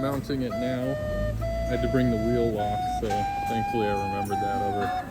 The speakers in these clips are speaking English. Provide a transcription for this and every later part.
mounting it now. I had to bring the wheel lock, so thankfully I remembered that over.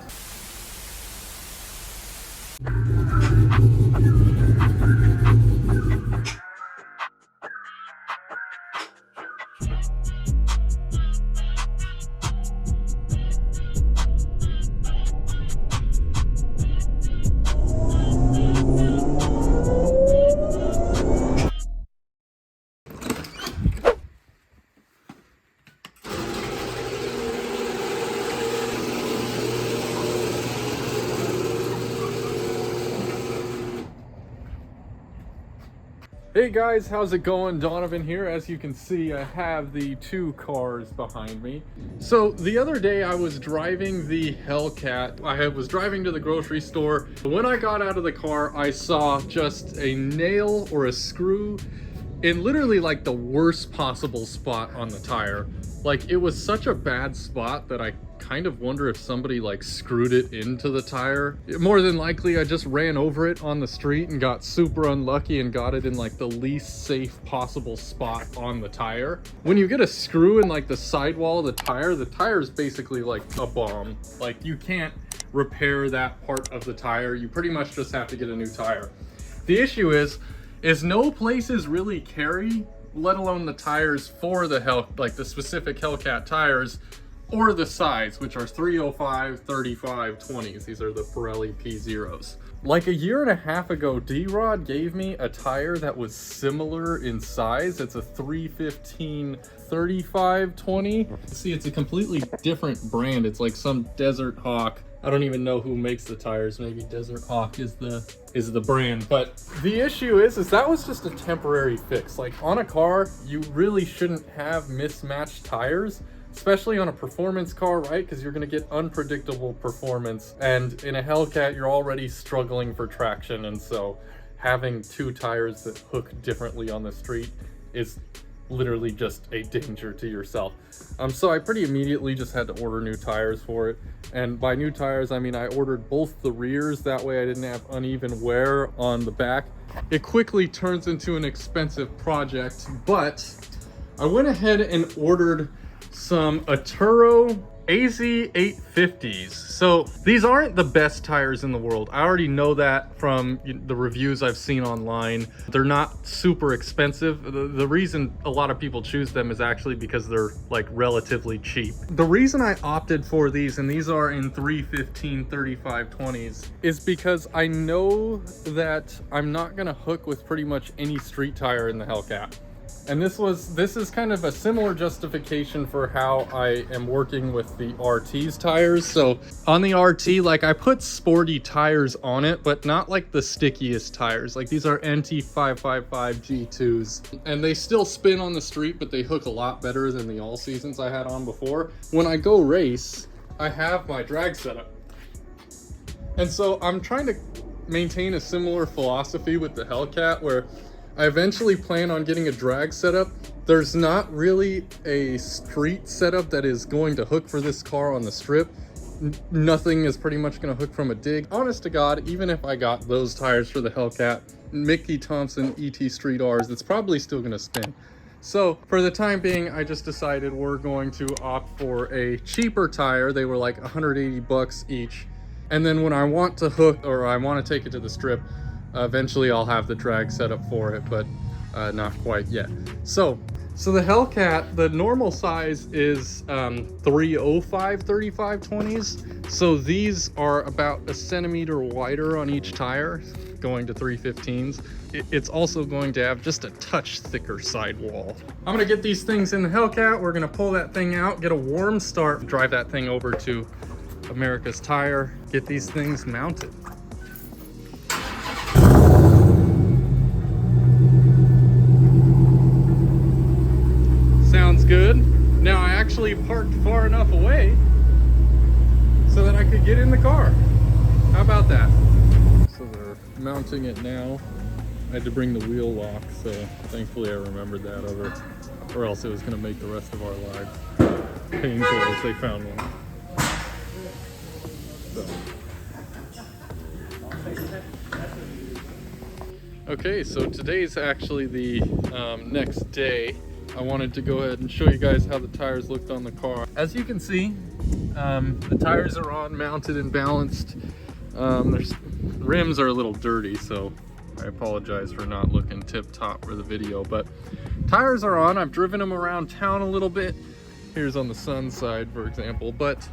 Hey guys, how's it going? Donovan here. As you can see, I have the two cars behind me. So the other day I was driving the Hellcat. I was driving to the grocery store. When I got out of the car, I saw just a nail or a screw in literally like the worst possible spot on the tire. Like, it was such a bad spot that I kind of wonder if somebody like screwed it into the tire. More than likely I just ran over it on the street and got super unlucky and got it in like the least safe possible spot on the tire. When you get a screw in like the sidewall of the tire is basically like a bomb. Like, you can't repair that part of the tire. You pretty much just have to get a new tire. The issue is no places really carry, let alone the tires for the the specific Hellcat tires, or the size, which are 305, 35, 20s. These are the Pirelli P0s. Like a year and a half ago, D-Rod gave me a tire that was similar in size. It's a 315 35 20. See, it's a completely different brand. It's like some Desert Hawk. I don't even know who makes the tires. Maybe Desert Hawk is the brand. But the issue is that was just a temporary fix. Like, on a car, you really shouldn't have mismatched tires, especially on a performance car, right? Because you're gonna get unpredictable performance. And in a Hellcat, you're already struggling for traction. And so having two tires that hook differently on the street is literally just a danger to yourself. So I pretty immediately just had to order new tires for it. And by new tires, I mean I ordered both the rears, that way I didn't have uneven wear on the back. It quickly turns into an expensive project, but I went ahead and ordered some Atturo AZ850s. So these aren't the best tires in the world. I already know that from the reviews I've seen online. They're not super expensive. The reason a lot of people choose them is actually because they're like relatively cheap. The reason I opted for these, and these are in 315 35 20s, is because I know that I'm not gonna hook with pretty much any street tire in the Hellcat. And this is kind of a similar justification for how I am working with the RT's tires. So on the RT, like, I put sporty tires on it, but not like the stickiest tires. Like, these are NT555 G2s, and they still spin on the street, but they hook a lot better than the all seasons I had on before. When I go race, I have my drag setup. And so I'm trying to maintain a similar philosophy with the Hellcat, where I eventually plan on getting a drag setup. There's not really a street setup that is going to hook for this car on the strip. Nothing is pretty much going to hook from a dig. Honest to God, even if I got those tires for the Hellcat, Mickey Thompson ET Street Rs, it's probably still going to spin. So for the time being, I just decided we're going to opt for a cheaper tire. They were like 180 bucks each. And then when I want to hook, or I want to take it to the strip, eventually I'll have the drag set up for it, but not quite yet. So the Hellcat, the normal size is 305 35 20s. So these are about a centimeter wider on each tire, going to 315s. It's also going to have just a touch thicker sidewall. I'm gonna get these things in the Hellcat. We're gonna pull that thing out, get a warm start, drive that thing over to America's Tire, get these things mounted. Sounds good. Now I actually parked far enough away so that I could get in the car. How about that? So they're mounting it now. I had to bring the wheel lock, so thankfully I remembered that over, or else it was going to make the rest of our lives painful if they found one. Okay, so today's actually the next day. I wanted to go ahead and show you guys how the tires looked on the car. As you can see, the tires are on, mounted and balanced. The rims are a little dirty, so I apologize for not looking tip-top for the video, but tires are on. I've driven them around town a little bit. Here's on the sun side, for example, but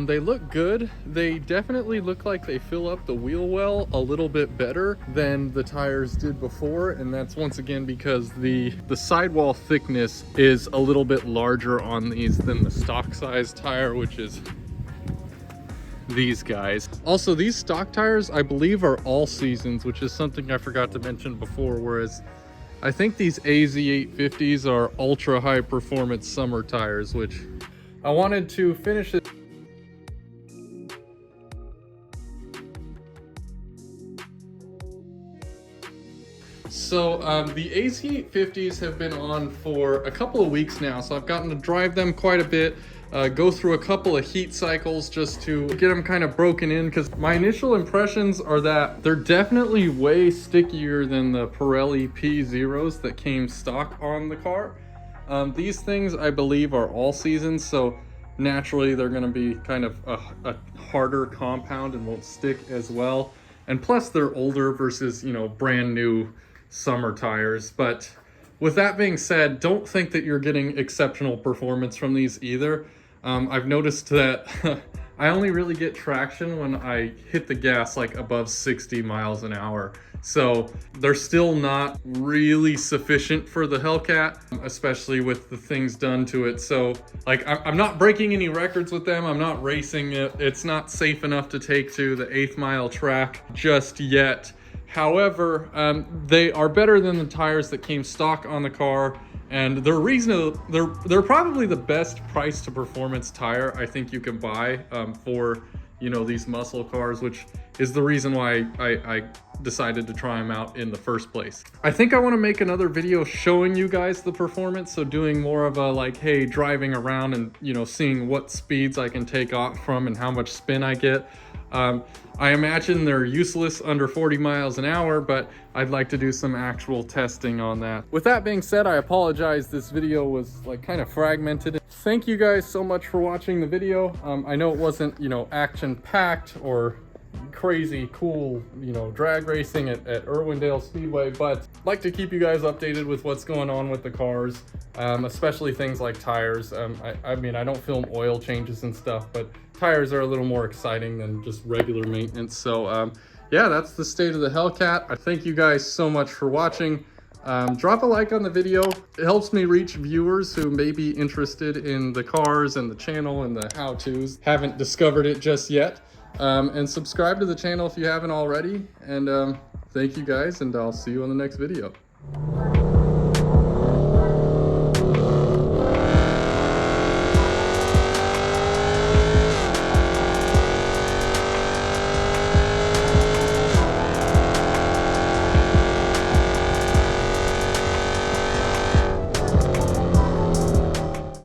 they look good. They definitely look like they fill up the wheel well a little bit better than the tires did before, and that's once again because the sidewall thickness is a little bit larger on these than the stock size tire, which is these guys. Also, these stock tires I believe are all seasons, which is something I forgot to mention before, whereas I think these AZ850s are ultra high performance summer tires, which I wanted to finish it. So the AZ850s have been on for a couple of weeks now, so I've gotten to drive them quite a bit, go through a couple of heat cycles just to get them kind of broken in, because my initial impressions are that they're definitely way stickier than the Pirelli P0s that came stock on the car. These things I believe are all seasons, so naturally they're going to be kind of a harder compound and won't stick as well. And plus they're older versus, you know, brand new summer tires. But with that being said, don't think that you're getting exceptional performance from these either. I've noticed that I only really get traction when I hit the gas like above 60 miles an hour. So they're still not really sufficient for the Hellcat, especially with the things done to it. So like I'm not breaking any records with them. I'm not racing it. It's not safe enough to take to the 8th mile track just yet. However, they are better than the tires that came stock on the car, and they're reasonable. They're probably the best price to performance tire I think you can buy for, you know, these muscle cars, which is the reason why I decided to try them out in the first place. I think I want to make another video showing you guys the performance, so doing more of a like, hey, driving around and, you know, seeing what speeds I can take off from and how much spin I get. I imagine they're useless under 40 miles an hour, but I'd like to do some actual testing on that. With that being said, I apologize this video was like kind of fragmented. Thank you guys so much for watching the video. I know it wasn't, you know, action-packed or crazy cool, you know, drag racing at Irwindale Speedway, but I'd like to keep you guys updated with what's going on with the cars, especially things like tires. I mean, I don't film oil changes and stuff, but tires are a little more exciting than just regular maintenance. So yeah, that's the state of the Hellcat. I thank you guys so much for watching. Drop a like on the video. It helps me reach viewers who may be interested in the cars and the channel and the how-tos, haven't discovered it just yet. And subscribe to the channel if you haven't already. And thank you guys, and I'll see you on the next video.